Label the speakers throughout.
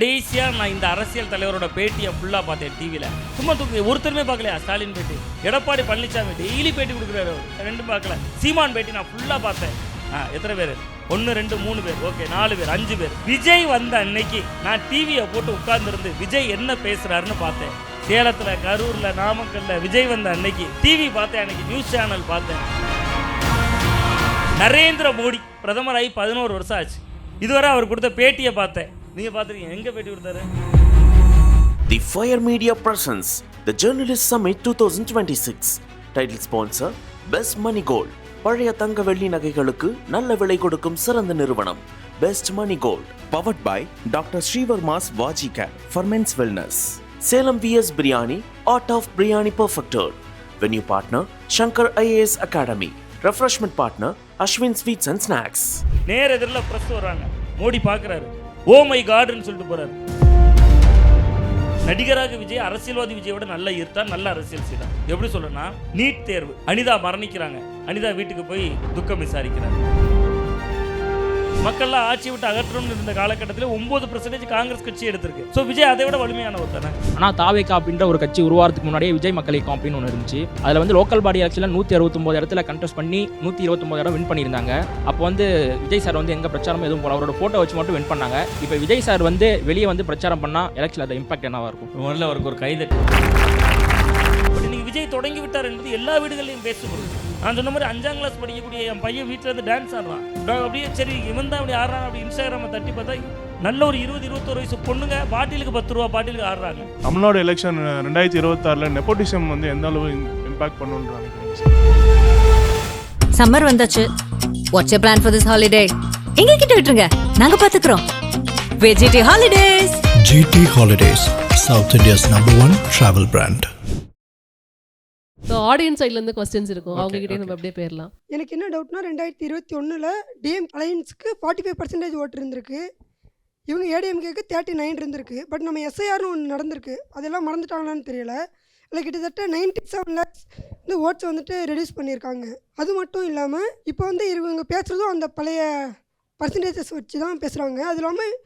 Speaker 1: கடைசியாக நான் இந்த அரசியல் தலைவரோட பேட்டியை ஃபுல்லாக பார்த்தேன் டிவியில். சும்மா தூக்கி ஒருத்தருமே பார்க்கலையா? ஸ்டாலின் பேட்டி, எடப்பாடி பழனிசாமி டெய்லி பேட்டி கொடுக்குறாரு, ரெண்டும் பார்க்கல. சீமான் பேட்டி நான் ஃபுல்லாக பார்த்தேன். எத்தனை பேர்? 1 2 3 பேர், ஓகே 4 பேர் 5 பேர். விஜய் வந்த அன்னைக்கு நான் டிவியை போட்டு உட்கார்ந்துருந்து விஜய் என்ன பேசுகிறாருன்னு பார்த்தேன். சேலத்தில், கரூரில், நாமக்கல்ல விஜய் வந்த அன்னைக்கு டிவி பார்த்தேன், அன்னைக்கு நியூஸ் சேனல் பார்த்தேன். நரேந்திர மோடி பிரதமராகி 11 வருஷம் ஆச்சு. இதுவரை அவர் கொடுத்த பேட்டியை பார்த்தேன். நீங்க பாத்துறீங்க, எங்க பேட்டி கொடுத்தாரு?
Speaker 2: The Fire Media presents the Journalist Summit 2026. Title sponsor Best Money Gold. பழைய தங்க வெள்ளி நகைகளுக்கு நல்ல விலை கொடுக்கும் சிறந்த நிறுவனம் Best Money Gold. Powered by Dr. Srivarma's Vajika for Men's Wellness. Salem VS Biryani, Art of Biryani Perfected. Venue partner Shankar IAS Academy. Refreshment partner Ashwin Sweets and Snacks.
Speaker 1: நேர் எதிரில் பிரஸ் வர்றாங்க, மோடி பார்க்குறாரு, ஓ மை காட்னு சொல்லிட்டு போறாரு. நடிகராக விஜய் அரசியல்வாதி விஜயோட நல்ல ஈர்த்தார், நல்ல அரசியல் செய்தார். எப்படி சொல்லணும்னா, நீட் தேர்வு, அனிதா மரணிக்கிறாங்க, அனிதா வீட்டுக்கு போய் துக்கம் விசாரிக்கிறார். மக்கள்லாம் ஆட்சி விட்டு அகற்றணும்னு இருந்த காலகட்டத்தில் 9% காங்கிரஸ் கட்சி எடுத்திருக்கு. ஸோ விஜய் அதை விட வலிமையானவர் தானே.
Speaker 3: ஆனால் தாவேகா அப்படின்ற ஒரு கட்சி உருவாகிறதுக்கு முன்னாடியே விஜய் மக்கள் இயக்கம் அப்படின்னு ஒன்று இருந்துச்சு. அதில் வந்து லோக்கல் பாடி எலெக்ஷனில் 169 இடத்துல கண்டெஸ்ட் பண்ணி 129 இடம் வின் பண்ணியிருந்தாங்க. அப்போ வந்து விஜய் சார் வந்து எங்கள் பிரச்சாரம் எதுவும் போல அவரோட ஃபோட்டோ வச்சு மட்டும் வின் பண்ணாங்க. இப்போ விஜய் சார் வந்து வெளியே வந்து பிரச்சாரம் பண்ணால் எலெக்ஷனில் அது இம்பாக்ட் என்னவாக இருக்கும்?
Speaker 1: முதல்ல அவருக்கு ஒரு கைதட்டு. இன்னைக்கு விஜய் தொடங்கி விட்டார் என்பது எல்லா வீடுகளையும் பேசப்படுது. நான் சொன்ன மாதிரி 5ஆம் கிளாஸ் படிக்கக்கூடிய என் பையன் வீட்டில் இருந்து டான்ஸ் ஆடுறான். அப்படியே சரி இவன் தான் அப்படி ஆடுறான், அப்படி இன்ஸ்டாகிராமை தட்டி பார்த்தா நல்ல ஒரு 20-21 வயசு பொண்ணுங்க பாட்டிலுக்கு 10 ரூபா பாட்டிலுக்கு ஆடுறாங்க.
Speaker 4: தமிழ்நாடு எலெக்ஷன் 2026 நெப்போட்டிசம் வந்து எந்த அளவு இம்பாக்ட் பண்ணுன்றாங்க.
Speaker 5: சம்மர் வந்தாச்சு. What's you plan for this holiday? எங்க கிட்ட விட்டுருங்க, நாங்க பாத்துக்கிறோம். VGD holidays.
Speaker 6: GT Holidays, South India's #1 travel brand.
Speaker 7: So audience சைட்லேருந்து கொஸ்டின்ஸ் இருக்கும், அவங்க கிட்டே நம்ம அப்படியே போயிடலாம்.
Speaker 8: எனக்கு என்ன டவுட்னா, 2021 டிஎம் அலையன்ஸுக்கு 45% ஓட்டு இருந்திருக்கு, இவங்க ஏடிஎம்கேக்கு 39 இருந்திருக்கு. பட் நம்ம எஸ்ஐஆர்னு ஒன்று நடந்திருக்கு, அதெல்லாம் மறந்துட்டாங்களான்னு தெரியல. இல்லை கிட்டத்தட்ட 97 lakhs இந்த ஓட்ஸ் வந்துட்டு ரெடியூஸ் பண்ணியிருக்காங்க. அது மட்டும் இல்லாமல் இப்போ வந்து இவங்க பேசுகிறதும் அந்த பழைய பர்சன்டேஜஸ் வச்சு தான் பேசுகிறாங்க. அது இல்லாமல்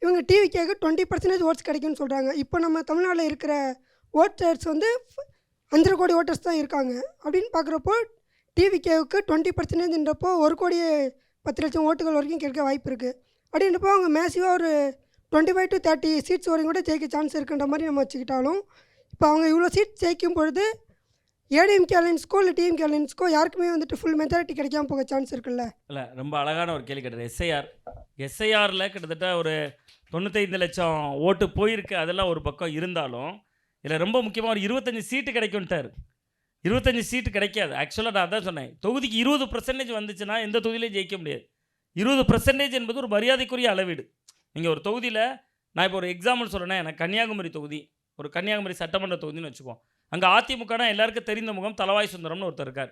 Speaker 8: இவங்க டிவிக்கேக்கு 20% ஓட்ஸ் கிடைக்குன்னு சொல்கிறாங்க. இப்போ நம்ம தமிழ்நாட்டில் இருக்கிற ஓட்டர்ஸ் வந்து 5 கோடி ஓட்டர்ஸ் தான் இருக்காங்க. அப்படின்னு பார்க்குறப்போ டிவிகேவுக்கு 20%ன்றப்போ 1,10,00,000 ஓட்டுகள் வரைக்கும் கிடைக்க வாய்ப்பு இருக்குது. அப்படின்றப்போ அவங்க மேசிவாக ஒரு 25 to 30 சீட்ஸ் வரைக்கும் கூட ஜெயிக்க சான்ஸ் இருக்குன்ற மாதிரி நம்ம வச்சுக்கிட்டாலும், இப்போ அவங்க இவ்வளோ சீட் ஜெயிக்கும் பொழுது ஏடிஎம்கே அலையன்ஸ்க்கோ இல்லை டிஎம்கே அலையன்ஸ்க்கோ யாருக்குமே வந்துட்டு ஃபுல் மெஜாரிட்டி கிடைக்காம போக சான்ஸ் இருக்குல்ல? இல்லை,
Speaker 1: ரொம்ப அழகான ஒரு கேள்வி கேட்டது. எஸ்ஐஆரில் கிட்டத்தட்ட ஒரு 95 லட்சம் ஓட்டு போயிருக்கு. அதெல்லாம் ஒரு பக்கம் இருந்தாலும் இதில் ரொம்ப முக்கியமாக ஒரு 25 சீட்டு கிடைக்கும்ட்டார். 25 சீட்டு கிடைக்காது. ஆக்சுவலாக நான் அதான் சொன்னேன், தொகுதிக்கு 20% வந்துச்சுன்னா எந்த தொகுதியிலையும் ஜெயிக்க முடியாது. 20% என்பது ஒரு மரியாதைக்குரிய அளவீடு. நீங்கள் ஒரு தொகுதியில், நான் இப்போ ஒரு எக்ஸாம்பிள் சொல்கிறேன்னா, எனக்கு கன்னியாகுமரி தொகுதி, ஒரு கன்னியாகுமரி சட்டமன்ற தொகுதின்னு வச்சுப்போம். அங்கே அதிமுகனா எல்லாருக்கும் தெரிந்த முகம் தலவாய் சுந்தரம்னு ஒருத்தர் இருக்கார்.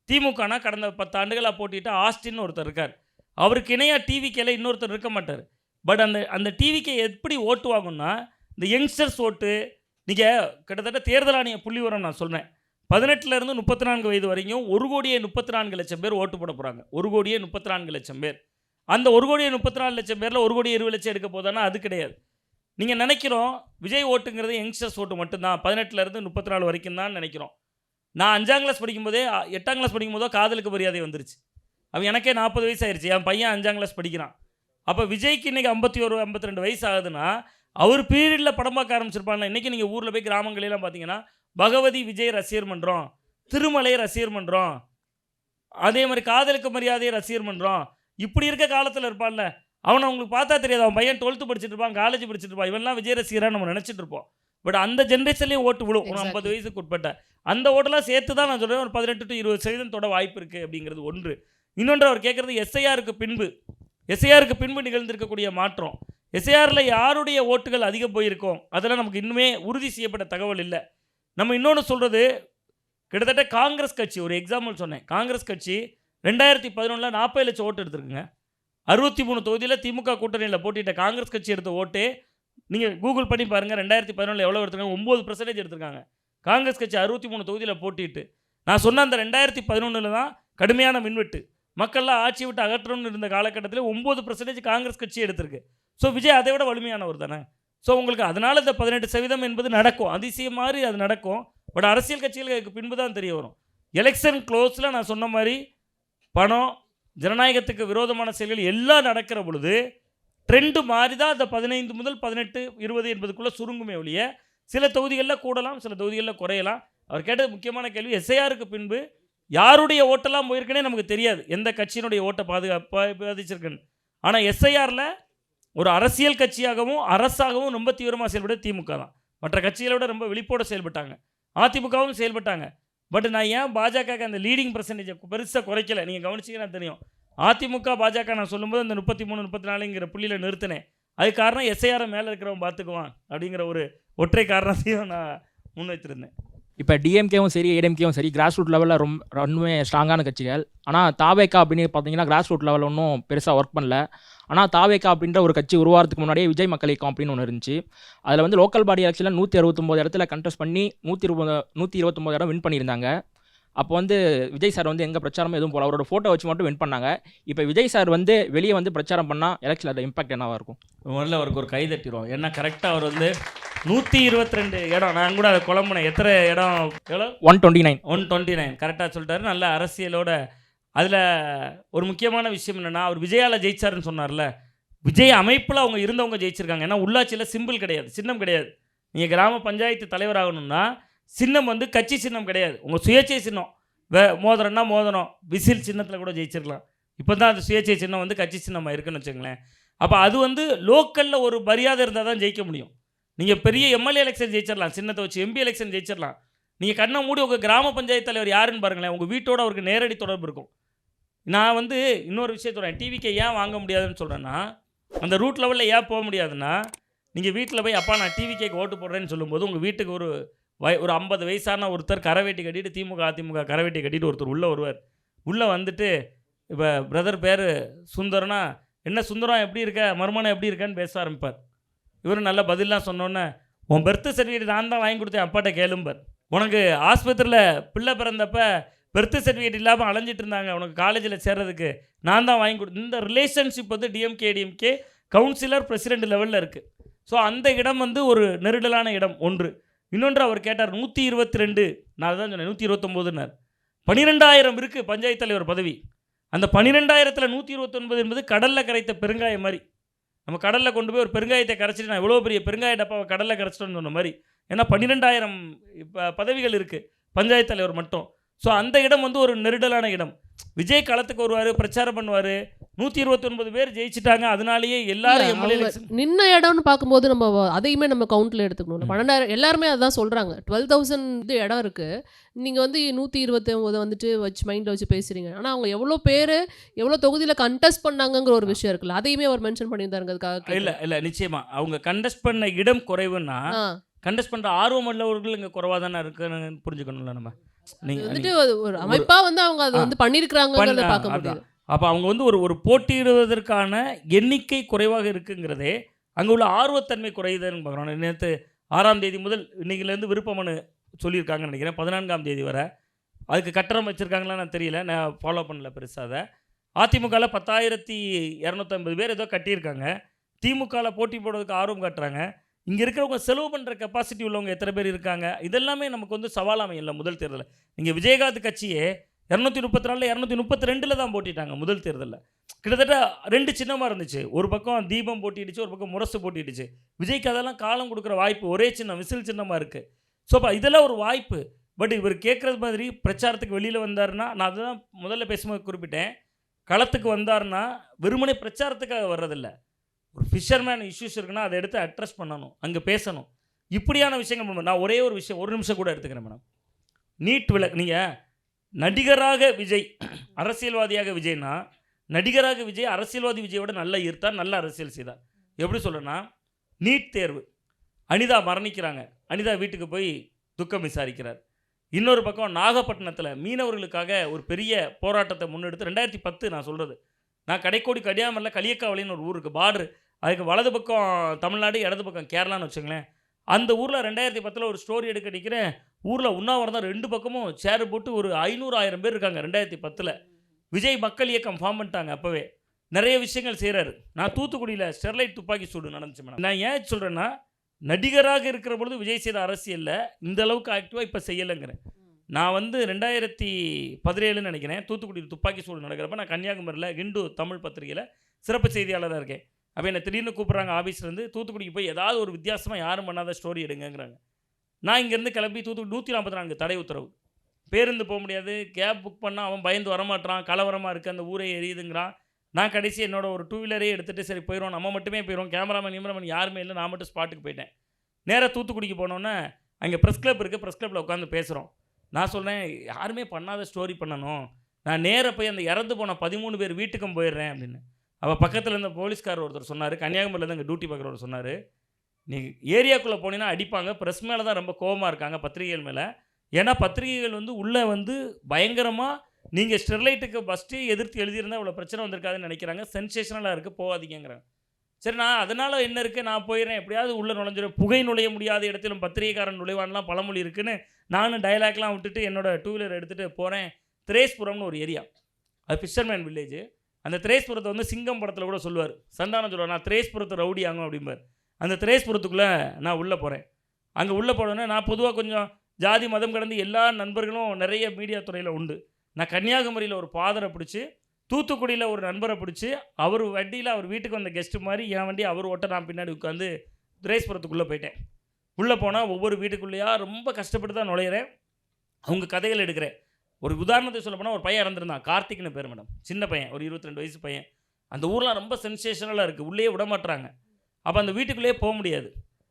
Speaker 1: திமுகனா கடந்த 10 ஆண்டுகளாக போட்டிட்டு ஆஸ்டின்னு ஒருத்தர் இருக்கார். அவருக்கு இணையாக டிவிக்கேல இன்னொருத்தர் இருக்க மாட்டார். பட் அந்த டிவிக்கே எப்படி ஓட்டு வாங்கும்னா, இந்த யங்ஸ்டர்ஸ் ஓட்டு. நீங்கள் கிட்டத்தட்ட தேர்தல் ஆணைய புள்ளி விவரம் நான் சொல்கிறேன், 18லேருந்து 34 வயது வரைக்கும் 1,34,00,000 பேர் ஓட்டு போட போகிறாங்க. 1,34,00,000 பேர். அந்த 1,34,00,000 பேரில் 1,20,00,000 எடுக்க போதானா? அது கிடையாது. நீங்கள் நினைக்கிறோம் விஜய் ஓட்டுங்கிறது யங்ஸ்டர்ஸ் ஓட்டு மட்டும்தான், 18லேருந்து 34 வரைக்கும் தான் நினைக்கிறோம். நான் 5ஆம் கிளாஸ் படிக்கும்போதே, 8ஆம் கிளாஸ் படிக்கும்போதோ காதலுக்கு மரியாதை வந்துருச்சு. அவன் எனக்கே 40 வயசு ஆயிடுச்சு, என் பையன் 5ஆம் கிளாஸ் படிக்கிறான். அப்போ விஜய்க்கு இன்றைக்கி 51 52 வயசு ஆகுதுன்னா, அவர் பீரியடில் படம் பார்க்க ஆரம்பிச்சிருப்பாங்க. இன்றைக்கி நீங்கள் ஊரில் போய் கிராமங்களெல்லாம் பார்த்தீங்கன்னா பகவதி விஜய் ரசிகர் மன்றம், திருமலை ரசிகர் மன்றம், அதே மாதிரி காதலுக்கு மரியாதை ரசிகர் மன்றம், இப்படி இருக்க காலத்தில் இருப்பான்ல. அவனை அவங்களுக்கு பார்த்தா தெரியாது, அவன் பையன் 12th படிச்சுட்டு இருப்பான், காலேஜ் படிச்சுட்டு இருப்பான், இவன்லாம் விஜய் ரசிகராக நம்ம நினச்சிட்டு இருப்போம். பட் அந்த ஜென்ரேஷன்லேயும் ஓட்டு விழும். ஒரு 50 வயசுக்கு உட்பட்ட அந்த ஓட்டெல்லாம் சேர்த்து தான் நான் சொல்கிறேன், ஒரு 18 to 20% தொட வாய்ப்பு இருக்குது அப்படிங்கிறது ஒன்று. இன்னொன்று அவர் கேட்குறது எஸ்ஐஆருக்கு பின்பு நிகழ்ந்திருக்கக்கூடிய மாற்றம். எஸ்ஐஆரில் யாருடைய ஓட்டுகள் அதிகம் போயிருக்கோம் அதெல்லாம் நமக்கு இன்னுமே உறுதி செய்யப்பட்ட தகவல் இல்லை. நம்ம இன்னொன்று சொல்கிறது, கிட்டத்தட்ட காங்கிரஸ் கட்சி, ஒரு எக்ஸாம்பிள் சொன்னேன், காங்கிரஸ் கட்சி 2011 40 லட்சம் ஓட்டு எடுத்துருக்குங்க. 63 தொகுதியில் திமுக கூட்டணியில் போட்டிட்ட காங்கிரஸ் கட்சி எடுத்த ஓட்டு நீங்கள் கூகுள் பண்ணி பாருங்கள். 2011 எவ்வளோ எடுத்துருக்காங்க? 9% எடுத்திருக்காங்க. காங்கிரஸ் கட்சி 63 தொகுதியில் போட்டிட்டு, நான் சொன்ன அந்த 2011 தான் கடுமையான மின்வெட்டு. மக்கள்லாம் ஆட்சி விட்டு அகற்றணும்னு இருந்த காலகட்டத்தில் 9% காங்கிரஸ் கட்சி எடுத்திருக்கு. ஸோ விஜய் அதை விட வலிமையானவர் தானே. ஸோ உங்களுக்கு அதனால் இந்த 18% என்பது நடக்கும், அதிசயம் மாதிரி அது நடக்கும். பட் அரசியல் கட்சிகளுக்கு பின்பு தான் தெரிய வரும். எலெக்ஷன் க்ளோஸில் நான் சொன்ன மாதிரி பணம், ஜனநாயகத்துக்கு விரோதமான செயல்கள் எல்லாம் நடக்கிற பொழுது ட்ரெண்டு மாறி தான் அந்த 15 முதல் 18, 20 என்பதுக்குள்ளே சுருங்குமே ஒழிய சில தொகுதிகளில் கூடலாம், சில தொகுதிகளில் குறையலாம். அவர் கேட்டது முக்கியமான கேள்வி. எஸ்ஐஆருக்கு பின்பு யாருடைய ஓட்டெல்லாம் போயிருக்குன்னே நமக்கு தெரியாது, எந்த கட்சியினுடைய ஓட்டை பாதிச்சிருக்குன்னு. ஆனால் எஸ்ஐஆரில் ஒரு அரசியல் கட்சியாகவும் அரசாகவும் ரொம்ப தீவிரமாக செயல்பட திமுக தான். மற்ற கட்சிகளை விட ரொம்ப விழிப்போடு செயல்பட்டாங்க, அதிமுகவும் செயல்பட்டாங்க. பட் நான் ஏன் பாஜகவுக்கு அந்த லீடிங் பர்சன்டேஜை பெருசாக குறைக்கல, நீங்கள் கவனிச்சிங்கன்னா தெரியும். அதிமுக பாஜக நான் சொல்லும்போது அந்த 33, 34ங்கிற புள்ளியில் நிறுத்தினேன். அது காரணம் எஸ்ஐஆரை மேலே இருக்கிறவன் பார்த்துக்குவான் அப்படிங்கிற ஒரு ஒற்றை காரணத்தையும் நான் முன்வைத்திருந்தேன்.
Speaker 3: இப்போ டிஎம்கேவும் சரி ஏடிஎம்கேவும் சரி கிராஸ் ரூட் லெவலில் ரொம்பவே ஸ்ட்ராங்கான கட்சிகள். ஆனால் தாவேக்கா அப்படின்னு பார்த்தீங்கன்னா கிராஸ் ரூட் லெவலில் ஒன்றும் பெருசாக ஒர்க் பண்ணல. ஆனால் தாவேக்கா அப்படின்ற ஒரு கட்சி உருவாகிறதுக்கு முன்னாடியே விஜய் மக்கள் இயக்கம் அப்படின்னு ஒன்று இருந்துச்சு. அதில் வந்து லோக்கல் பாடி எலெக்ஷனில் 169 இடத்துல கண்டெஸ்ட் பண்ணி 129 இடம் வின் பண்ணியிருந்தாங்க. அப்போ வந்து விஜய் சார் வந்து எங்கே பிரச்சாரமும் எதுவும் போல, அவரோட ஃபோட்டோ வச்சு மட்டும் வின் பண்ணாங்க. இப்போ விஜய் சார் வந்து வெளியே வந்து பிரச்சாரம் பண்ணால் எலெக்ஷனில் அதோட இம்பாக்ட் என்னவாக இருக்கும்?
Speaker 1: முதல்ல அவருக்கு ஒரு கை தட்டிடுவோம். ஏன்னா கரெக்டாக அவர் வந்து 122 இடம், நான் கூட அதை குழம்புனேன், எத்தனை இடம் எவ்வளோ, 129 கரெக்டாக சொல்லிட்டாரு. நல்ல அரசியலோட. அதில் ஒரு முக்கியமான விஷயம் என்னென்னா, அவர் விஜயால் ஜெயிச்சாருன்னு சொன்னார்ல, விஜய் அமைப்பில் அவங்க இருந்தவங்க ஜெயிச்சிருக்காங்க. ஏன்னா உள்ளாட்சியில் சிம்பிள் கிடையாது, சின்னம் கிடையாது. நீங்கள் கிராம பஞ்சாயத்து தலைவர் ஆகணும்னா சின்னம் வந்து கட்சி சின்னம் கிடையாது, உங்கள் சுயேட்சை சின்னம். மோதிரம்னா மோதிரம், விசில் சின்னத்தில் கூட ஜெயிச்சிருக்கலாம். இப்போ தான் அது சுயேட்சை சின்னம் வந்து கட்சி சின்னமாக இருக்குன்னு வச்சுங்களேன். அப்போ அது வந்து லோக்கலில் ஒரு மரியாதை இருந்தால் தான் ஜெயிக்க முடியும். நீங்கள் பெரிய எம்எல்ஏ எலெக்ஷன் ஜெயிச்சிடலாம், சின்னத்தை வச்சு எம்பி எலெக்ஷன் ஜெயிச்சிடலாம். நீங்கள் கண்ணை மூடி உங்கள் கிராம பஞ்சாயத்து தலைவர் யாருன்னு பாருங்களேன், உங்கள் வீட்டோட அவருக்கு நேரடி தொடர்பு இருக்கும். நான் வந்து இன்னொரு விஷயத்தோட டிவிக்கு ஏன் வாங்க முடியாதுன்னு சொல்கிறேன்னா, அந்த ரூட் லெவலில் ஏன் போக முடியாதுன்னா, நீங்கள் வீட்டில் போய் அப்பா நான் டிவிக்கு ஓட்டு போடுறேன்னு சொல்லும்போது உங்கள் வீட்டுக்கு ஒரு 50 வயசான ஒருத்தர் கரவேட்டி கட்டிட்டு, திமுக அதிமுக கரவேட்டி கட்டிட்டு ஒருத்தர் உள்ளே வருவார். உள்ளே வந்துட்டு இப்போ பிரதர் பேர் சுந்தரனா, என்ன சுந்தரம் எப்படி இருக்க, மருமனை எப்படி இருக்கான்னு பேச ஆரம்பிப்பார். இவர் நல்ல பதிலாம் சொன்னோன்னே, உன் பர்த் சர்டிஃபிகேட் நான் தான் வாங்கி கொடுத்தேன் அப்பாட்ட கேளும்பார். உனக்கு ஆஸ்பத்திரியில் பிள்ளை பிறந்தப்ப பர்த் சர்டிஃபிகேட் இல்லாமல் அலைஞ்சிட்டு இருந்தாங்க, உனக்கு காலேஜில் சேர்றதுக்கு நான் தான் வாங்கி கொடுத்தேன். இந்த ரிலேஷன்ஷிப் வந்து டிஎம்கே கவுன்சிலர் பிரசிடென்ட் லெவலில் இருக்குது. ஸோ அந்த இடம் வந்து ஒரு நெருடலான இடம் ஒன்று. இன்னொன்று அவர் கேட்டார் 122, நான் அதுதான் சொன்னேன் 129னார். 12,000 இருக்குது பஞ்சாயத்து தலைவர் பதவி. அந்த 12,000ல் 129 என்பது கடலில் கரைத்த பெருங்காயம் மாதிரி. நம்ம கடலில் கொண்டு போய் ஒரு பெருங்காயத்தை கரைச்சிட்டு நான் எவ்வளோ பெரிய பெருங்காய டப்பாவை கடலில் கரைச்சிட்டோன்னு சொன்ன மாதிரி. ஏன்னா 12,000 பதவிகள் இருக்குது பஞ்சாயத்து தலைவர் மட்டும். ஸோ அந்த இடம் வந்து ஒரு நெருடலான இடம். விஜய் களத்துக்கு வருவார், பிரச்சாரம் பண்ணுவார். 129 பேர் ஜெயிச்சிட்டாங்க, அதனாலேயே எல்லாரும்
Speaker 7: நின்ன இடம்னு பார்க்கும்போது நம்ம அதையுமே நம்ம கவுண்ட்டில் எடுத்துக்கணும். 12,000 எல்லாருமே அதான் சொல்கிறாங்க. 12,000 இது இடம் இருக்குது, நீங்கள் வந்து 129 வந்துட்டு வச்சு மைண்டில் வச்சு பேசுகிறீங்க. ஆனால் அவங்க எவ்வளோ பேர் எவ்வளோ தொகுதியில் கண்டெஸ்ட் பண்ணாங்கங்கிற ஒரு விஷயம் இருக்குல்ல, அதையுமே அவர் மென்ஷன் பண்ணியிருந்தாருங்கிறதுக்காக.
Speaker 1: இல்லை நிச்சயமாக அவங்க கண்டெஸ்ட் பண்ண இடம் குறைவுன்னா கண்டெஸ்ட் பண்ணுற ஆர்வம் உள்ளவர்கள் இங்கே குறைவாக தானே இருக்குன்னு புரிஞ்சுக்கணும்ல. நம்ம நீங்கள் வந்துட்டு
Speaker 7: ஒரு அமைப்பாக வந்து அவங்க அதை வந்து பண்ணியிருக்கிறாங்கிறத பார்க்க முடியும்.
Speaker 1: அப்போ அவங்க வந்து ஒரு போட்டியிடுவதற்கான எண்ணிக்கை குறைவாக இருக்குங்கிறதே அங்கே உள்ள ஆர்வத்தன்மை குறையுதுன்னு பார்க்குறோம். நேற்று 6ஆம் தேதி முதல் இன்றைக்கிலேருந்து விருப்ப மனு சொல்லியிருக்காங்கன்னு நினைக்கிறேன், 14ஆம் தேதி வரை. அதுக்கு கட்டணம் வச்சுருக்காங்களா நான் தெரியல, நான் ஃபாலோ பண்ணல பெருசாக. அதை அதிமுகவில் 10,250 பேர் ஏதோ கட்டியிருக்காங்க. திமுகவில் போட்டி போடுறதுக்கு ஆர்வம் காட்டுறாங்க. இங்கே இருக்கிறவங்க செலவு பண்ணுற கெப்பாசிட்டி உள்ளவங்க எத்தனை பேர் இருக்காங்க, இதெல்லாமே நமக்கு வந்து சவாலாமை இல்லை. முதல் தேர்தலில் நீங்கள் விஜயகாந்த் கட்சியே 234 232 தான் போட்டிட்டாங்க முதல் தேர்தலில். கிட்டத்தட்ட 2 சின்னமாக இருந்துச்சு. ஒரு பக்கம் தீபம் போட்டிடுச்சு, ஒரு பக்கம் முரசு போட்டிடுச்சு. விஜய்க்கு அதெல்லாம் காலம் கொடுக்குற வாய்ப்பு, ஒரே சின்னம் விசில் சின்னமாக இருக்குது. ஸோ அப்போ இதெல்லாம் ஒரு வாய்ப்பு. பட் இவர் கேட்குறது மாதிரி பிரச்சாரத்துக்கு வெளியில் வந்தாருன்னா, நான் அதுதான் முதல்ல பேசும்போது குறிப்பிட்டேன், களத்துக்கு வந்தாருன்னா வெறுமனே பிரச்சாரத்துக்காக வர்றதில்லை. ஒரு ஃபிஷர்மேன் இஷ்யூஸ் இருக்குன்னா அதை எடுத்து அட்ரஸ் பண்ணணும், அங்கே பேசணும். இப்படியான விஷயங்கள். நான் ஒரே ஒரு விஷயம், ஒரு நிமிஷம் கூட எடுத்துக்கிறேன் மேடம். நீட் விலக்கு, நீங்கள் நடிகராக விஜய், அரசியல்வாதியாக விஜய்னா, நடிகராக விஜய் அரசியல்வாதி விஜயோட நல்ல ஈர்த்தார், நல்ல அரசியல் செய்தார். எப்படி சொல்கிறேன்னா, நீட் தேர்வு, அனிதா மரணிக்கிறாங்க, அனிதா வீட்டுக்கு போய் துக்கம் விசாரிக்கிறார். இன்னொரு பக்கம் நாகப்பட்டினத்தில் மீனவர்களுக்காக ஒரு பெரிய போராட்டத்தை முன்னெடுத்து 2010 நான் சொல்கிறது, நான் கடைக்கோடி கடியாமரில் களியக்காவலின்னு ஒரு ஊருக்கு பார்டர், அதுக்கு வலது பக்கம் தமிழ்நாடு, இடது பக்கம் கேரளான்னு வச்சுங்களேன். அந்த ஊரில் 2010 ஒரு ஸ்டோரி எடுக்க நிற்கிறேன். ஊரில் உண்ணாவிரதம் 2 பக்கமும் சேரு போட்டு ஒரு 500,000 பேர் இருக்காங்க. 2010 விஜய் மக்கள் இயக்கம் ஃபார்ம் பண்ணிட்டாங்க. அப்போவே நிறைய விஷயங்கள் செய்கிறாரு. நான் தூத்துக்குடியில் ஸ்டெர்லைட் துப்பாக்கி சூடு நடந்துச்சு மேடம். நான் ஏன் சொல்கிறேன்னா, நடிகராக இருக்கிற பொழுது விஜய் செய்த அரசியலில் இந்த அளவுக்கு ஆக்டிவாக இப்போ செய்யலைங்கிறேன். நான் வந்து 2017 நினைக்கிறேன், தூத்துக்குடி துப்பாக்கி சூடு நடக்கிறப்ப நான் கன்னியாகுமரியில் ஹிண்டு தமிழ் பத்திரிகையில் சிறப்பு செய்தியாளராக இருக்கேன். அப்போ என்னை திடீர்னு கூப்பிட்றாங்க ஆஃபீஸ்லேருந்து, தூத்துக்குடிக்கு போய் ஏதாவது ஒரு வித்தியாசமாக யாரும் பண்ணாத ஸ்டோரி எடுங்கங்கிறாங்க. நான் இங்கேருந்து கிளம்பி தூத்துக்குடி 144 தடை உத்தரவு, பேருந்து போக முடியாது, கேப் புக் பண்ணால் அவன் பயந்து வரமாட்டான், கலவரமாக இருக்குது, அந்த ஊரே எரியுதுங்கிறான். நான் கடைசி என்னோட ஒரு 2 வீலரே எடுத்துகிட்டு சரி போயிடும், நம்ம மட்டுமே போயிடும், கேமராமேன் யாருமே இல்லை, நான் மட்டும் ஸ்பாட்டுக்கு போயிட்டேன். நேராக தூத்துக்குடிக்கு போனோன்னே அங்கே ப்ரெஸ் கிளப் இருக்குது, ப்ரெஸ் கிளப்பில் உட்காந்து பேசுகிறோம். நான் சொல்கிறேன் யாருமே பண்ணாத ஸ்டோரி பண்ணணும், நான் நேராக போய் அந்த இறந்து போன 13 பேர் வீட்டுக்கும் போயிடுறேன் அப்படின்னு. அவள் பக்கத்தில் இருந்த போலீஸ்காரர் ஒருத்தர் சொன்னார், கன்னியாகுமரியில் தான் இங்கே டியூட்டி பார்க்குறவர் சொன்னார், நீ ஏரியாக்குள்ளே போனீங்கன்னா அடிப்பாங்க, ப்ரெஸ் மேலே தான் ரொம்ப கோவமாக இருக்காங்க பத்திரிகைகள் மேலே. ஏன்னா பத்திரிகைகள் வந்து உள்ளே வந்து பயங்கரமாக நீங்கள் ஸ்டெர்லைட்டுக்கு ஃபஸ்ட்டு எதிர்த்து எழுதியிருந்தால் இவ்வளோ பிரச்சனை வந்திருக்காதுன்னு நினைக்கிறாங்க, சென்சேஷனலாக இருக்குது, போகாதீங்கிறாங்க. சரி, நான் அதனால் என்ன இருக்குது, நான் போயிடுறேன், எப்படியாவது உள்ளே நுழைஞ்சிடும், புகை நுழைய முடியாத இடத்திலும் பத்திரிகைக்காரன் நுழைவான்லாம் பழமொழி இருக்குன்னு நானும் டைலாக்லாம் விட்டுட்டு என்னோட 2 வீலர் எடுத்துகிட்டு போகிறேன். திரேஸ்புரம்னு ஒரு ஏரியா, அது ஃபிஷர்மேன் வில்லேஜ். அந்த திரேஸ்புரத்தை வந்து சிங்கம் படத்தில் கூட சொல்லுவார், சந்தானம் சொல்லுவார், நான் திரேஸ்புரத்தை ரவுடி ஆகும் அப்படிம்பார். அந்த திரேஸ்புரத்துக்குள்ளே நான் உள்ளே போகிறேன். அங்கே உள்ளே போனோன்னே நான் பொதுவாக கொஞ்சம் ஜாதி மதம் கடந்து எல்லா நண்பர்களும் நிறைய மீடியா துறையில் உண்டு. நான் கன்னியாகுமரியில் ஒரு ஃபாதரை பிடிச்சி, தூத்துக்குடியில் ஒரு நண்பரை பிடிச்சி, அவர் வண்டியில் அவர் வீட்டுக்கு வந்த கெஸ்ட்டு மாதிரி என் வண்டி அவர் ஓட்ட நான் பின்னாடி உட்காந்து திரேஸ்புரத்துக்குள்ளே போயிட்டேன். உள்ளே போனால் ஒவ்வொரு வீட்டுக்குள்ளேயா ரொம்ப கஷ்டப்பட்டு தான் நுழையிறேன், அவங்க கதைகள் எடுக்கிறேன். ஒரு உதாரணத்தை சொல்ல போனால் ஒரு பையன் இறந்துருந்தான், கார்த்திக்னு பேர் மேடம், சின்ன பையன், ஒரு 22 வயசு பையன். அந்த ஊர்லாம் ரொம்ப சென்சேஷனலாக இருக்குது, உள்ளே விட மாட்டுறாங்க. அப்போ அந்த வீட்டுக்குள்ளேயே போக முடியாது.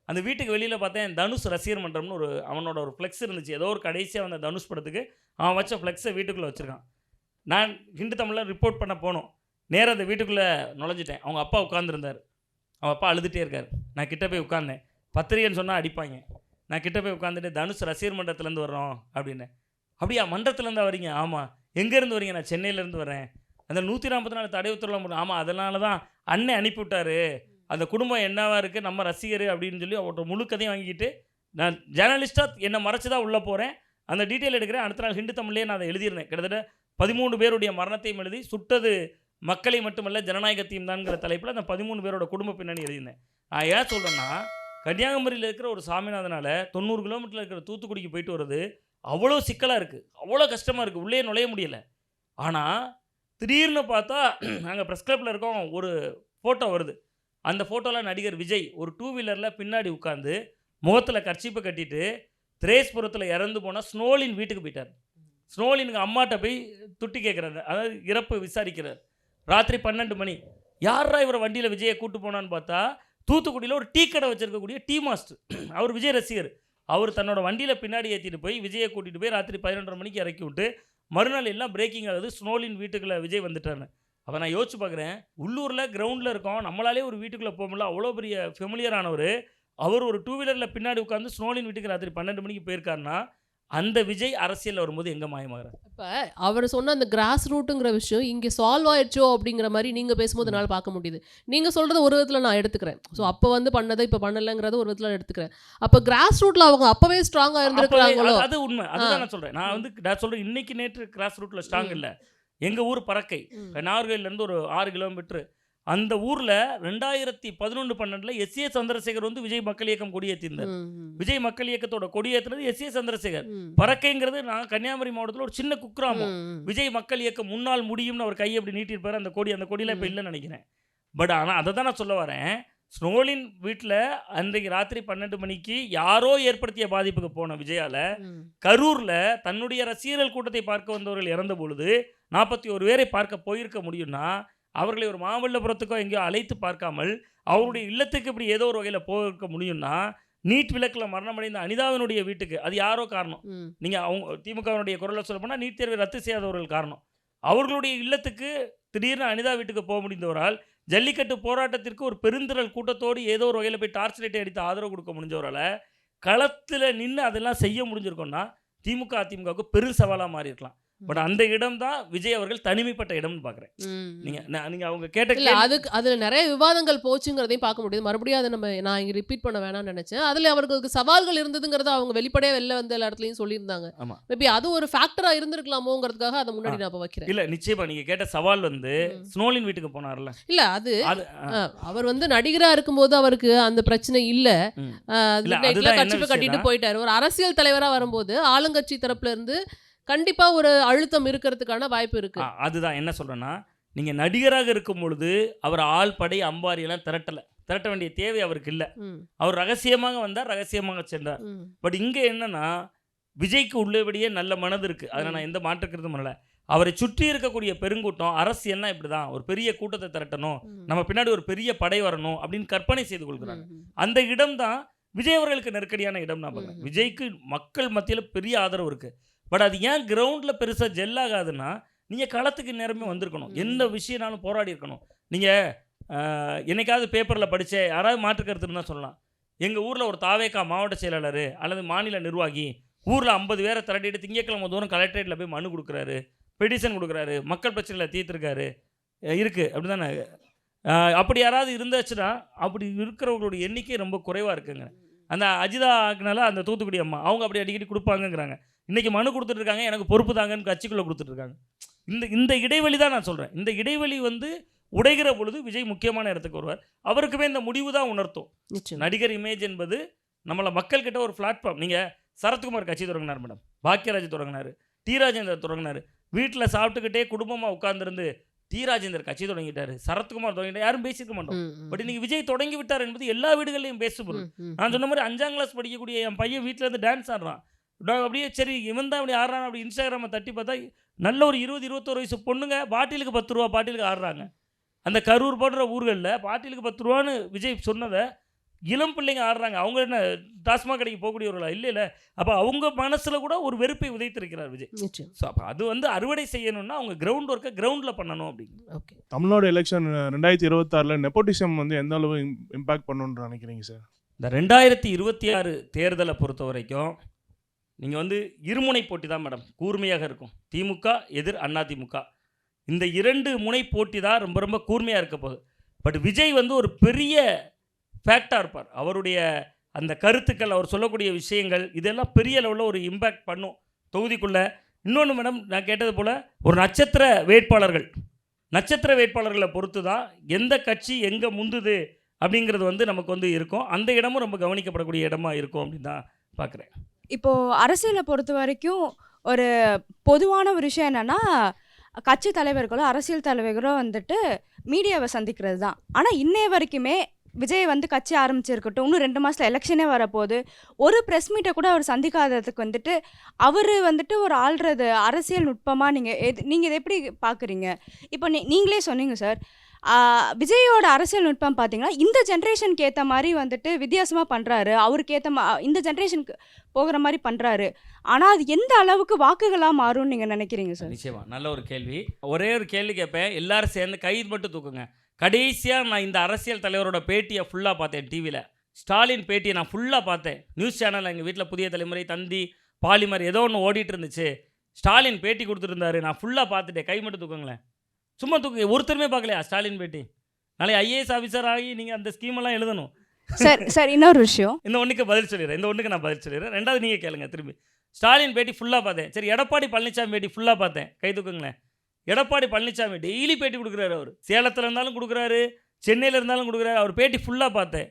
Speaker 1: அந்த வீட்டுக்கு வெளியில் பார்த்தேன், தனுஷ் ரசிகர் மன்றம்னு ஒரு அவனோட ஒரு ஃப்ளெக்ஸ் இருந்துச்சு, ஏதோ ஒரு கடைசியாக வந்த தனுஷ் படத்துக்கு அவன் வச்ச ஃப்ளெக்ஸை வீட்டுக்குள்ளே வச்சுருக்கான். நான் ஹிண்டு தமிழில் ரிப்போர்ட் பண்ண போனோம், நேராக அந்த வீட்டுக்குள்ளே நுழைஞ்சிட்டேன். அவங்க அப்பா உட்காந்துருந்தார், அவன் அப்பா அழுதுகிட்டே இருக்கார். நான் கிட்டே போய் உட்காந்தேன், பத்திரிகைன்னு சொன்னால் அடிப்பாங்க. நான் கிட்டே போய் உட்காந்துட்டு தனுஷ் ரசிகர் மன்றத்துலேருந்து வர்றோம் அப்படின்னு. அப்படியா, மன்றத்துலேருந்து வரீங்க? ஆமாம். எங்கேருந்து வரீங்க? நான் சென்னையிலேருந்து வரேன். அந்த 144 தடை உத்தரவுலாம் முடியும். ஆமாம், அதனால தான் அண்ணன் அனுப்பிவிட்டார், அந்த குடும்பம் என்னவாக இருக்குது, நம்ம ரசிகர் அப்படின்னு சொல்லி அவரோட முழு கதையும் வாங்கிட்டு, நான் ஜேர்னலிஸ்ட்டாக என்னை மறைச்சி தான் உள்ளே போகிறேன், அந்த டீட்டெயில் எடுக்கிறேன். அடுத்த நாள் ஹிண்டு தமிழ்லேயே நான் அதை எழுதியிருந்தேன். கிட்டத்தட்ட 13 பேருடைய மரணத்தையும் எழுதி, சுட்டது மக்களை மட்டுமல்ல ஜனநாயகத்தையும் தான்ங்கிற தலைப்பில் அந்த 13 பேரோட குடும்ப பின்னணி எழுதியிருந்தேன். நான் ஏன் சொல்கிறேன்னா, கன்னியாகுமரியில் இருக்கிற ஒரு சாமிநாதனால் 90 கிலோமீட்டரில் இருக்கிற தூத்துக்குடிக்கு போயிட்டு வர்றது அவ்வளோ சிக்கலாக இருக்குது, அவ்வளோ கஷ்டமாக இருக்குது, உள்ளே நுழைய முடியலை. ஆனால் திடீர்னு பார்த்தா நாங்கள் ப்ரெஸ் கிளப்பில் இருக்கோம், ஒரு ஃபோட்டோ வருது. அந்த ஃபோட்டோவில் நடிகர் விஜய் ஒரு 2 வீலரில் பின்னாடி உட்காந்து முகத்தில் கர்ச்சீப்பை கட்டிட்டு திரேஸ்புரத்தில் இறந்து போனால் ஸ்னோலின் வீட்டுக்கு போயிட்டார். ஸ்னோலினுக்கு அம்மாட்ட போய் துட்டி கேட்குறாரு, அதாவது இறப்பு விசாரிக்கிறார். ராத்திரி 12 மணி. யாரா இவரை வண்டியில் விஜயை கூட்டு போனான்னு பார்த்தா, தூத்துக்குடியில் ஒரு டீ கடை வச்சுருக்கக்கூடிய டீ மாஸ்டர், அவர் விஜய் ரசிகர். அவர் தன்னோட வண்டியில் பின்னாடி ஏற்றிட்டு போய் விஜயை கூட்டிகிட்டு போய் ராத்திரி 11:30 மணிக்கு இறக்கி விட்டு, மறுநாள் எல்லாம் பிரேக்கிங் ஆகுது, ஸ்னோலின் வீட்டுக்குள்ளே விஜய் வந்துட்டான்னு. அப்போ நான் யோசிச்சு பார்க்குறேன், உள்ளூரில் கிரவுண்டில் இருக்கோம், நம்மளாலே ஒரு வீட்டுக்குள்ளே போக முடியல, அவ்வளோ பெரிய ஃபெமிலியரானவர், அவர் ஒரு 2 வீலரில் பின்னாடி உட்காந்து ஸ்னோலின் வீட்டுக்கு ராத்திரி 12 மணிக்கு போயிருக்காருன்னா, அந்த விஜய் அரசியலில் வரும்போது எங்கே மாயமாகிறார்?
Speaker 7: இப்போ அவர் சொன்ன அந்த கிராஸ் ரூட்டுங்கிற விஷயம் இங்கே சால்வ் ஆயிடுச்சோ அப்படிங்கிற மாதிரி நீங்கள் பேசும்போது என்னால் பார்க்க முடியுது. நீங்கள் சொல்கிறது ஒரு விதத்தில் நான் எடுத்துக்கிறேன். ஸோ அப்போ வந்து பண்ணதை இப்போ பண்ணலைங்கிறத ஒரு விதத்தில் எடுத்துக்கிறேன். அப்போ கிராஸ் ரூட்டில் அவங்க அப்போவே ஸ்ட்ராங்காக இருந்திருக்கிறாங்களோ?
Speaker 1: அது உண்மை, அதுதான் நான் சொல்கிறேன். நான் சொல்கிறேன், இன்னைக்கு நேற்று கிராஸ் ரூட்டில் ஸ்ட்ராங் இல்லை. எங்கள் ஊர் பறக்கை, நாகர்கோயிலேருந்து ஒரு 6 கிலோமீட்டர். அந்த ஊரில் 2011-12 எஸ்.ஏ. சந்திரசேகர் வந்து விஜய் மக்கள் இயக்கம் கொடியேற்றிருந்தார். விஜய் மக்கள் இயக்கத்தோட கொடியேற்றினது எஸ்.ஏ. சந்திரசேகர். பறக்கைங்கிறது நான் கன்னியாகுமரி மாவட்டத்தில் ஒரு சின்ன குக்கிராமம். விஜய் மக்கள் இயக்கம் முன்னால் முடியும்னு அவர் கையை அப்படி நீட்டிருப்பார். அந்த கொடியில் இப்போ இல்லைன்னு நினைக்கிறேன். பட் ஆனால் அதை தான் நான் சொல்ல வரேன், ஸ்னோலின் வீட்டில் அன்றைக்கு ராத்திரி 12 மணிக்கு யாரோ ஏற்படுத்திய பாதிப்புக்கு போன விஜயால் கரூரில் தன்னுடைய ரசிகர்கள் கூட்டத்தை பார்க்க வந்தவர்கள் இறந்த பொழுது 41 பேரை பார்க்க போயிருக்க முடியும்னா, அவர்களை ஒரு மாமல்லபுரத்துக்கோ எங்கேயோ அழைத்து பார்க்காமல் அவருடைய இல்லத்துக்கு இப்படி ஏதோ ஒரு வகையில் போயிருக்க முடியும்னா, நீட் விளக்கில் மரணமடைந்த அனிதாவினுடைய வீட்டுக்கு அது யாரோ காரணம். நீங்கள் அவங்க திமுகவினுடைய குரலை சொல்ல போனால் நீட் தேர்வை ரத்து செய்யாதவர்கள் காரணம். அவர்களுடைய இல்லத்துக்கு திடீர்னு அனிதா வீட்டுக்கு போக முடிந்தவரால், ஜல்லிக்கட்டு போராட்டத்திற்கு ஒரு பெருந்திரள் கூட்டத்தோடு ஏதோ ஒரு வகையில் போய் டார்ச் லைட்டை அடித்து ஆதரவு கொடுக்க முடிஞ்சவரால் களத்தில் நின்று அதெல்லாம் செய்ய முடிஞ்சிருக்கோன்னா, திமுக அதிமுகவுக்கு பெரும் சவாலாக மாறி இருக்கலாம். பட் அந்த இடம் தான் விஜய் அவர்கள் தனிமைப்பட்ட இடம்னு பார்க்குறேன். நீங்கள் அவங்க கேட்ட
Speaker 7: இல்ல அதுல நிறைய விவாதங்கள் போச்சுங்கிறதையும் பார்க்க முடியுது. மறுபடியும் அதை நான் இங்க ரிப்பீட் பண்ண வேணாம்னு நினைச்சேன். அதுல அவர்களுக்கு சவால்கள் இருந்ததுங்கிறத அவங்க வெளிப்படையா வெளில வந்து எல்லா இடத்துலயும் சொல்லியிருந்தாங்க.
Speaker 1: ஆமா.
Speaker 7: மேபி அது ஒரு ஃபேக்டரா இருந்திருக்கலாமோங்கிறதுக்காக அதை முன்னாடி நான் இப்ப வைக்கிறேன்.
Speaker 1: இல்லை நிச்சயமா நீங்கள் கேட்ட சவால் வந்து ஸ்னோலின் வீட்டுக்கு போனார்ல.
Speaker 7: இல்ல அது அவர் வந்து நடிகரா இருக்கும்போது அவருக்கு அந்த பிரச்சனை இல்ல. கட்சி கட்டிட்டு போயிட்டாரு. ஒரு அரசியல் தலைவரா வரும்போது ஆளுங்கட்சி தரப்புல இருந்து கண்டிப்பா ஒரு அழுத்தம் இருக்கிறதுக்கான வாய்ப்பு இருக்கு.
Speaker 1: அதுதான் என்ன சொல்றேன்னா, நீங்க நடிகராக இருக்கும் பொழுது அவர் ஆள் படை அம்பாரியெல்லாம் திரட்ட வேண்டிய தேவை அவருக்கு இல்லை. அவர் ரகசியமாக வந்தார், ரகசியமாக சென்றார். பட் இங்கே என்னன்னா, விஜய்க்கு உள்ளபடியே நல்ல மனது இருக்குது. அதில் நான் எந்த மாற்றுக்கிறதும் பண்ணல. அவரை சுற்றி இருக்கக்கூடிய பெருங்கூட்டம் அரசியல்னா இப்படி தான், ஒரு பெரிய கூட்டத்தை திரட்டணும், நம்ம பின்னாடி ஒரு பெரிய படை வரணும் அப்படின்னு கற்பனை செய்து கொள்கிறாங்க. அந்த இடம் தான் விஜய் அவர்களுக்கு நெருக்கடியான இடம் நான் பார்க்குறேன். விஜய்க்கு மக்கள் மத்தியில் பெரிய ஆதரவு இருக்குது. பட் அது ஏன் கிரவுண்டில் பெருசாக ஜெல்லாகாதுன்னா, நீங்கள் களத்துக்கு நேரமே வந்திருக்கணும், எந்த விஷயம்னாலும் போராடி இருக்கணும். நீங்கள் என்னைக்காவது பேப்பரில் படித்த யாராவது மாற்றுக்கருத்து இருந்தால் சொல்லலாம். எங்கள் ஊரில் ஒரு தாவேக்கா மாவட்ட செயலாளர் அல்லது மாநில நிர்வாகி ஊரில் 50 பேரை திரட்டிட்டு திங்கட்கிழமை தூரம் கலெக்டரேட்டில் போய் மனு கொடுக்குறாரு, பெடிஷன் கொடுக்குறாரு, மக்கள் பிரச்சனையில் தீர்த்துருக்காரு இருக்குது. அப்படி தானே? அப்படி யாராவது இருந்தாச்சுன்னா அப்படி இருக்கிறவங்களுடைய எண்ணிக்கை ரொம்ப குறைவாக இருக்குங்க. அந்த அஜிதா ஆக்குனால அந்த தூத்துக்குடி அம்மா அவங்க அப்படி அடிக்கடி கொடுப்பாங்கங்கிறாங்க. இன்றைக்கி மனு கொடுத்துட்ருக்காங்க, எனக்கு பொறுப்பு தாங்கன்னு கட்சிக்குள்ளே கொடுத்துட்ருக்காங்க. இந்த இடைவெளி தான் நான் சொல்கிறேன். இந்த இடைவெளி வந்து உடைகிற பொழுது விஜய் முக்கியமான இடத்துக்கு வருவார். அவருக்குமே இந்த முடிவு தான் உணர்த்தும். நடிகர் இமேஜ் என்பது நம்மளை மக்கள்கிட்ட ஒரு பிளாட்ஃபார்ம். நீங்கள் சரத்குமார் கட்சி தொடங்கினார் மேடம், பாக்கியராஜ் தொடங்கினார், டி ராஜேந்தர் தொடங்கினார். வீட்டில் சாப்பிட்டுக்கிட்டே குடும்பமாக உட்கார்ந்துருந்து டி ராஜேந்தர் கட்சி தொடங்கிட்டாரு, சரத்குமார் தொடங்கிட்டார், யாரும் பேசியிருக்க மாட்டோம். பட் இன்னைக்கு விஜய் தொடங்கி விட்டார் என்பது எல்லா வீடுகள்லையும் பேசுபொருள். நான் சொன்ன மாதிரி 5ஆம் கிளாஸ் படிக்கக்கூடிய என் பையன் வீட்டில் இருந்து டான்ஸ் ஆடுறான். அப்படியே சரி இவன் தான் அப்படி ஆடுறான், அப்படி இன்ஸ்டாகிராமை தட்டி பார்த்தா நல்ல ஒரு 20-21 வயசு பொண்ணுங்க பாட்டிலுக்கு 10 ரூபா பாட்டிலுக்கு ஆடுறாங்க. அந்த கரூர் போன்ற ஊர்களில் பாட்டிலுக்கு 10 ரூபான்னு விஜய் சொன்னதை இளம் பிள்ளைங்க ஆடுறாங்க. அவங்க என்ன டாஸ்மாக் கடைக்கு போகக்கூடியவர்களா? இல்லை. அப்போ அவங்க மனசில் கூட ஒரு வெறுப்பை உதைத்திருக்கிறார் விஜய். ஸோ அப்போ அது வந்து அறுவடை செய்யணும்னா அவங்க கிரவுண்ட் ஒர்க்கை கிரவுண்டில் பண்ணணும் அப்படின்னு.
Speaker 7: ஓகே,
Speaker 4: தமிழ்நாடு எலெக்ஷன் 2026 நெப்போட்டிசம் வந்து எந்த அளவு இம்பாக்ட் பண்ணணும்னு நினைக்கிறீங்க சார்?
Speaker 1: இந்த 2026 தேர்தலை பொறுத்த வரைக்கும் நீங்கள் வந்து இருமுனை போட்டி தான் மேடம் கூர்மையாக இருக்கும். திமுக எதிர் அதிமுக, இந்த 2 முனை போட்டி தான் ரொம்ப ரொம்ப கூர்மையாக இருக்க போகுது. பட் விஜய் வந்து ஒரு பெரிய ஃபேக்டாக இருப்பார். அவருடைய அந்த கருத்துக்கள், அவர் சொல்லக்கூடிய விஷயங்கள் இதெல்லாம் பெரிய லெவலில் ஒரு இம்பேக்ட் பண்ணும் தொகுதிக்குள்ளே. இன்னொன்று மேடம், நான் கேட்டது போல் ஒரு நட்சத்திர வேட்பாளர்களை பொறுத்து தான் எந்த கட்சி எங்கே முந்துது அப்படிங்கிறது வந்து நமக்கு வந்து இருக்கும். அந்த இடமும் ரொம்ப கவனிக்கப்படக்கூடிய இடமா இருக்கும் அப்படின்னு தான் பார்க்குறேன்.
Speaker 9: இப்போது அரசியலை பொறுத்த வரைக்கும் ஒரு பொதுவான ஒரு விஷயம் என்னென்னா, கட்சி தலைவர்களோ அரசியல் தலைவர்களோ வந்துட்டு மீடியாவை சந்திக்கிறது தான். ஆனால் இன்னைய வரைக்குமே விஜய் வந்து கட்சி ஆரம்பிச்சிருக்கட்டும், இன்னும் 2 மாதத்தில் எலெக்ஷனே வரப்போகுது, ஒரு ப்ரெஸ் மீட்டை கூட அவர் சந்திக்காததுக்கு வந்துட்டு அவர் வந்துட்டு ஒரு ஆள்றது அரசியல் நுட்பமாக நீங்கள் இதை எப்படி பார்க்குறீங்க? இப்போ நீங்களே சொன்னீங்க சார், விஜயோட அரசியல் நுட்பம் பார்த்தீங்கன்னா இந்த ஜென்ரேஷனுக்கு ஏற்ற மாதிரி வந்துட்டு வித்தியாசமாக பண்ணுறாரு, அவருக்கு ஏற்ற இந்த ஜென்ரேஷனுக்கு போகிற மாதிரி பண்ணுறாரு. ஆனால் அது எந்த அளவுக்கு வாக்குகளாக மாறும்னு நீங்கள் நினைக்கிறீங்க சார்?
Speaker 1: நிச்சயமா நல்ல ஒரு கேள்வி. ஒரே ஒரு கேள்வி கேட்பேன், எல்லாரும் சேர்ந்து கை மட்டும் தூக்குங்க. கடைசியாக நான் இந்த அரசியல் தலைவரோட பேட்டியை ஃபுல்லாக பார்த்தேன். டிவியில் ஸ்டாலின் பேட்டியை நான் ஃபுல்லாக பார்த்தேன். நியூஸ் சேனலில் எங்கள் வீட்டில் புதிய தலைமுறை, தந்தி, பாலிமர் ஏதோ ஒன்று ஓடிட்டு இருந்துச்சு. ஸ்டாலின் பேட்டி கொடுத்துருந்தாரு, நான் ஃபுல்லாக பார்த்துட்டேன். கை மட்டும் தூக்குங்களேன், சும்மா தூக்குங்க. ஒருத்தருமே பார்க்கலையா ஸ்டாலின் பேட்டி? நாளைக்கு ஐஏஎஸ் ஆஃபீஸர் ஆகி நீங்கள் அந்த ஸ்கீமெல்லாம் எழுதணும்.
Speaker 9: சார் இன்னொரு விஷயம்,
Speaker 1: இந்த ஒன்றுக்கு பதில் சொல்லிடுறேன். இந்த ஒன்றுக்கு நான் பதில் சொல்லிடுறேன். ரெண்டாவது நீங்கள் கேளுங்க திரும்பி. ஸ்டாலின் பேட்டி ஃபுல்லாக பார்த்தேன். சரி, எடப்பாடி பழனிசாமி பேட்டி ஃபுல்லாக பார்த்தேன். கை தூக்குங்களேன். எடப்பாடி பழனிசாமி டெய்லி பேட்டி கொடுக்குறாரு. அவர் சேலத்தில் இருந்தாலும் கொடுக்குறாரு, சென்னையில் இருந்தாலும் கொடுக்குறாரு. அவர் பேட்டி ஃபுல்லாக பார்த்தேன்.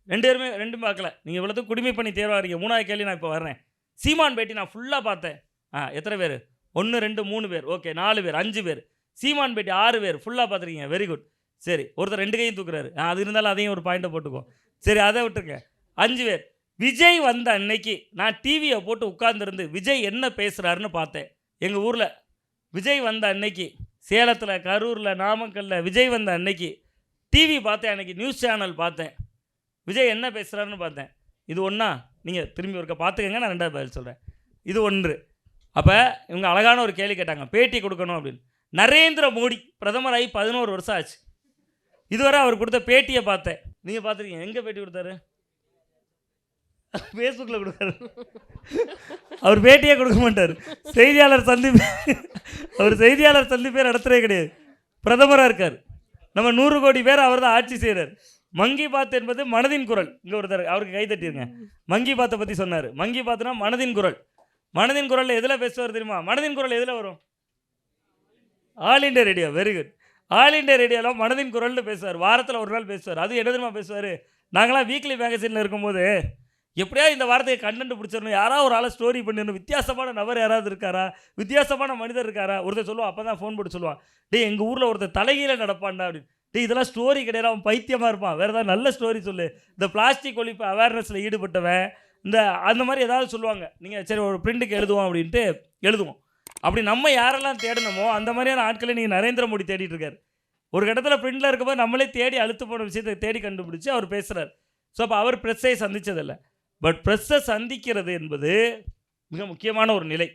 Speaker 1: ரெண்டும் பார்க்கல. நீங்கள் இவ்வளோத்துக்கு குடிமை பண்ணி தேர்வாகிறீங்க. 3வது கேள்வி நான் இப்போ வர்றேன். சீமான் பேட்டி நான் ஃபுல்லாக பார்த்தேன். எத்தனை பேர்? 1 2 3 பேர், ஓகே 4 பேர் 5 பேர். சீமான் பேட்டி 6 பேர் ஃபுல்லாக பார்த்துருக்கீங்க, வெரி குட். சரி, ஒருத்தர் 2 கையும் தூக்குறாரு, அது இருந்தாலும் அதையும் ஒரு பாயிண்ட்டை போட்டுக்கோ. சரி, அதை விட்டுருங்க. 5 பேர். விஜய் வந்த அன்னைக்கு நான் டிவியை போட்டு உட்கார்ந்துருந்து விஜய் என்ன பேசுகிறாருன்னு பார்த்தேன். எங்கள் ஊரில் விஜய் வந்த அன்னைக்கு, சேலத்தில், கரூரில், நாமக்கல்லில் விஜய் வந்த அன்னைக்கு டிவி பார்த்தேன். அன்றைக்கி நியூஸ் சேனல் பார்த்தேன். விஜய் என்ன பேசுகிறாருன்னு பார்த்தேன். இது ஒன்றா? நீங்கள் திரும்பி ஒருக்க பார்த்துக்கங்க, நான் 2வது பதில் சொல்கிறேன். இது 1. அப்போ இவங்க அழகான ஒரு கேள்வி கேட்டாங்க, பேட்டி கொடுக்கணும் அப்படின்னு. நரேந்திர மோடி பிரதமராகி 11 வருஷம் ஆச்சு. இதுவரை அவர் கொடுத்த பேட்டியை பார்த்தேன். நீங்கள் பார்த்துருக்கீங்க? எங்கே பேட்டி கொடுத்தாரு? ஃபேஸ்புக்கில் கொடுக்குறாரு. அவர் பேட்டியே கொடுக்க மாட்டார். செய்தியாளர் சந்திப்பு அவர் செய்தியாளர் சந்திப்பே நடத்துகிறே கிடையாது. பிரதமராக இருக்கார். நம்ம 100 கோடி பேர் அவர் தான் ஆட்சி செய்கிறார். மங்கி பாத் என்பது மனதின் குரல். இங்கே ஒருத்தர் அவருக்கு கை தட்டிருங்க. மங்கி பாத்தை பற்றி சொன்னார். மங்கி பாத்துனா மனதின் குரல். மனதின் குரலில் எதில் பேசுவார் தெரியுமா? மனதின் குரல் எதில் வரும்? All India radio. Very good. All India ரேடியோவில் மனதின் குரல்னு பேசுவார். வாரத்தில் ஒரு நாள் பேசுவார். அது என்ன தெரியுமா பேசுவார்? நாங்களாம் வீக்லி மேகசினில் இருக்கும்போது எப்படியா இந்த வார்த்தையை கண்டென்ட் பிடிச்சிடணும், யாராவது ஒரு ஆளை ஸ்டோரி பண்ணிடணும், வித்தியாசமான நபர் யாராவது இருக்காரா, வித்தியாசமான மனிதர் இருக்காரா, ஒருத்தர் சொல்லுவான். அப்போ தான் ஃபோன் போட்டு சொல்லுவான், டே எங்கள் ஊரில் ஒருத்தர் தலைகீழ நடப்பான்டா அப்படின்னு. டே இதெல்லாம் ஸ்டோரி கிடையாது, அவன் பைத்தியமாக இருப்பான், வேறு ஏதாவது நல்ல ஸ்டோரி சொல்லு. இந்த பிளாஸ்டிக் ஒழிப்பு அவேர்னஸில் ஈடுபட்டவன் இந்த அந்த மாதிரி ஏதாவது சொல்லுவாங்க. நீங்கள் சரி ஒரு பிரிண்ட்டுக்கு எழுதுவோம் அப்படின்ட்டு எழுதுவோம். அப்படி நம்ம யாரெல்லாம் தேடணுமோ அந்த மாதிரியான ஆட்களை நீங்கள் நரேந்திர மோடி தேடிட்டு இருக்காரு. ஒரு கட்டத்தில் பிரிண்டில் இருக்கும்போது நம்மளே தேடி அழுத்து போன விஷயத்தை தேடி கண்டுபிடிச்சி அவர் பேசுகிறார். ஸோ அப்போ அவர் ப்ரெஸ்ஸை சந்தித்ததில்லை. பட் ப்ரெஸ்ஸை சந்திக்கிறது என்பது மிக முக்கியமான ஒரு நிலை.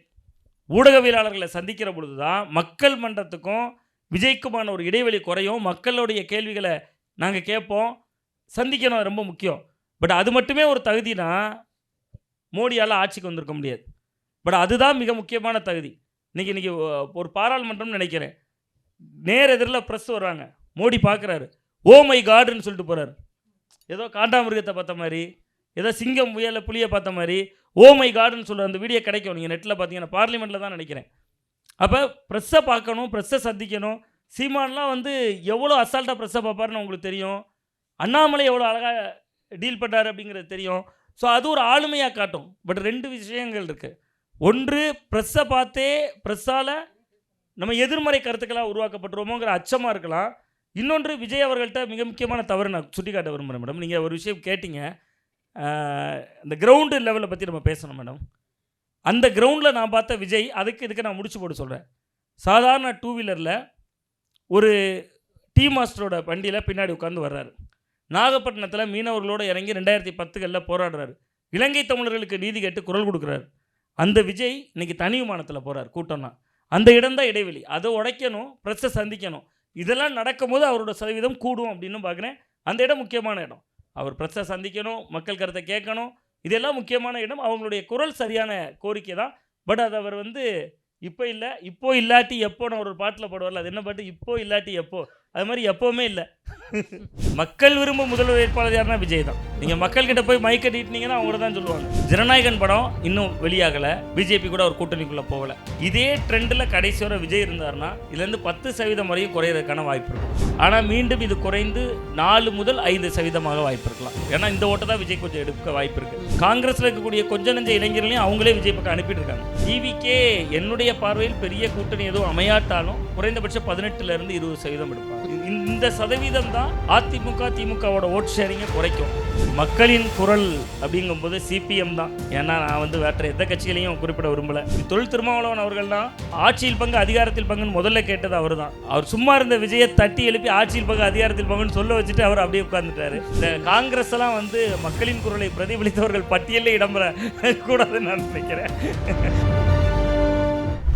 Speaker 1: ஊடகவியலாளர்களை சந்திக்கிற பொழுது தான் மக்கள் மன்றத்துக்கும் விஜய்க்குமான ஒரு இடைவெளி குறையும். மக்களுடைய கேள்விகளை நாங்கள் கேட்போம், சந்திக்கணும், ரொம்ப முக்கியம். பட் அது மட்டுமே ஒரு தகுதினா மோடியால் ஆட்சிக்கு வந்திருக்க முடியாது. பட் அதுதான் மிக முக்கியமான தகுதி. இன்றைக்கி ஒரு பாராளுமன்றம்னு நினைக்கிறேன், நேர் எதிரில் ப்ரெஸ் வர்றாங்க, மோடி பார்க்குறாரு, ஓ மை காடுன்னு சொல்லிட்டு போகிறார். ஏதோ காண்டாமிருகத்தை பார்த்த மாதிரி, ஏதோ சிங்கம் முயலை புளியை பார்த்த மாதிரி ஓ மை காடுன்னு சொல்கிற அந்த வீடியோ கிடைக்கும். நீங்கள் நெட்டில் பார்த்தீங்கன்னா பார்லிமெண்ட்டில் தான் நினைக்கிறேன். அப்போ ப்ரெஸ்ஸை பார்க்கணும், ப்ரெஸ்ஸை சந்திக்கணும். சீமான்லாம் எவ்வளோ அசால்ட்டாக ப்ரெஸ்ஸை பார்ப்பாருன்னு உங்களுக்கு தெரியும். அண்ணாமலை எவ்வளோ அழகாக டீல் பண்ணுறாரு அப்படிங்கிறது தெரியும். ஸோ அது ஒரு ஆளுமையாக காட்டும். பட் 2 விஷயங்கள் இருக்குது. ஒன்று, ப்ரெஸ்ஸை பார்த்தே ப்ரெஸ்ஸால் நம்ம எதிர்மறை கருத்துக்களாக உருவாக்கப்பட்டுருவோமோங்கிற அச்சமாக இருக்கலாம். இன்னொன்று, விஜய் அவர்கள்ட்ட மிக முக்கியமான தவறு நான் சுட்டிக்காட்ட விரும்புகிறேன் மேடம். நீங்கள் ஒரு விஷயம் கேட்டிங்க, இந்த கிரவுண்டு லெவலை பற்றி நம்ம பேசணும் மேடம். அந்த கிரவுண்டில் நான் பார்த்த விஜய், இதுக்கு நான் முடிச்சு போட்டு சொல்கிறேன். சாதாரண 2 வீலரில் ஒரு டீ மாஸ்டரோட வண்டியில் பின்னாடி உட்காந்து வர்றாரு. நாகப்பட்டினத்தில் மீனவர்களோடு இறங்கி 2010 போராடுறாரு. இலங்கை தமிழர்களுக்கு நீதி கேட்டு குரல் கொடுக்குறாரு. அந்த விஜய் இன்றைக்கி தனி விமானத்தில் போகிறார். கூட்டம்னா அந்த இடம் தான் இடைவெளி. அதை உடைக்கணும், ப்ரெஸ்ஸை சந்திக்கணும். இதெல்லாம் நடக்கும்போது அவரோட சதவீதம் கூடும் அப்படின்னு பார்க்குறேன். அந்த இடம் முக்கியமான இடம். அவர் ப்ரெஸ்ஸை சந்திக்கணும், மக்கள் கருத்தை கேட்கணும், இதெல்லாம் முக்கியமான இடம். அவங்களுடைய குரல் சரியான கோரிக்கை தான். பட் அது அவர் இப்போ இல்லை, இப்போ இல்லாட்டி எப்போன்னு ஒரு பாட்டில் போடுவார்ல, அது என்ன பாட்டு, இப்போ இல்லாட்டி எப்போ, அது மாதிரி எப்போவுமே இல்லை. மக்கள் விரும்பும் முதல்வர் வேட்பாளர் யாருன்னா விஜய் தான். நீங்கள் மக்கள்கிட்ட போய் மைக்கை நீட்டினீங்கன்னா அவங்க தான் சொல்லுவாங்க. ஜனநாயகன் படம் இன்னும் வெளியாகலை, பிஜேபி கூட ஒரு கூட்டணிக்குள்ளே போகலை. இதே ட்ரெண்டில் கடைசி வரை விஜய் இருந்தார்னா இதுலேருந்து 10% வரையும் குறையிறதுக்கான வாய்ப்பு இருக்கும். ஆனால் மீண்டும் இது குறைந்து 4 முதல் 5% வாய்ப்பு இருக்கலாம். ஏன்னா இந்த ஓட்டை தான் விஜய் கொஞ்சம் எடுக்க வாய்ப்பு இருக்குது. காங்கிரஸில் இருக்கக்கூடிய கொஞ்ச நெஞ்ச இளைஞர்களையும் அவங்களே விஜய் பக்கம் அனுப்பிட்டு இருக்காங்க. டிவிக்கே என்னுடைய பார்வையில் பெரிய கூட்டணி எதுவும் அமையாட்டாலும் குறைந்தபட்சம் 18% 20% எடுப்பாங்க. இந்த சதவீதம் தான் அதிமுக திமுகவோட ஓட் ஷேரிங்கை குறைக்கும். மக்களின் குரல் அப்படிங்கும்போது சிபிஎம் தான். ஏன்னா நான் வேற்ற எந்த கட்சிகளையும் குறிப்பிட விரும்பலை. தொல் திருமாவளவன் அவர்கள் தான் ஆட்சியில் பங்கு அதிகாரத்தில் பங்குன்னு முதல்ல கேட்டது அவர் தான். அவர் சும்மா இருந்த விஜயை தட்டி எழுப்பி ஆட்சியில் பங்கு அதிகாரத்தில் பங்குன்னு சொல்ல வச்சுட்டு அவர் அப்படியே உட்கார்ந்துட்டாரு. இந்த காங்கிரஸ் எல்லாம் மக்களின் குரலை பிரதிபலித்தவர்கள் பட்டியலில் இடம்பெற கூடாதுன்னு நான் நினைக்கிறேன்.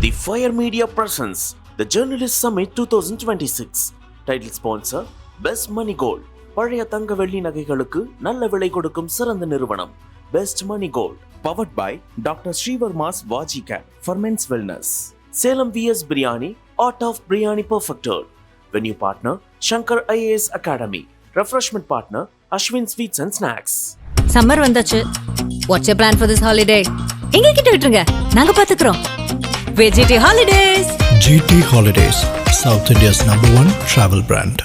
Speaker 2: The Fire Media presents the Journalist Summit 2026. Title sponsor Best Money Gold. பழைய தங்க வெள்ளி நகைகளுக்கு நல்ல விலை கொடுக்கும் சிறந்த நிறுவனம் Best Money Gold. Powered by Dr. Srivarma's Vajika for Men's Wellness. Salem VS Biryani, Art of Biryani Perfected. Venue partner Shankar IAS Academy. Refreshment partner Ashwin Sweets and Snacks.
Speaker 5: Summer வந்தாச்சு. What's your plan for this holiday? எங்க கிட்ட விட்டுருங்க, நாங்க பாத்துக்கிறோம். VGT Holidays.
Speaker 6: GT Holidays, South India's #1 travel brand.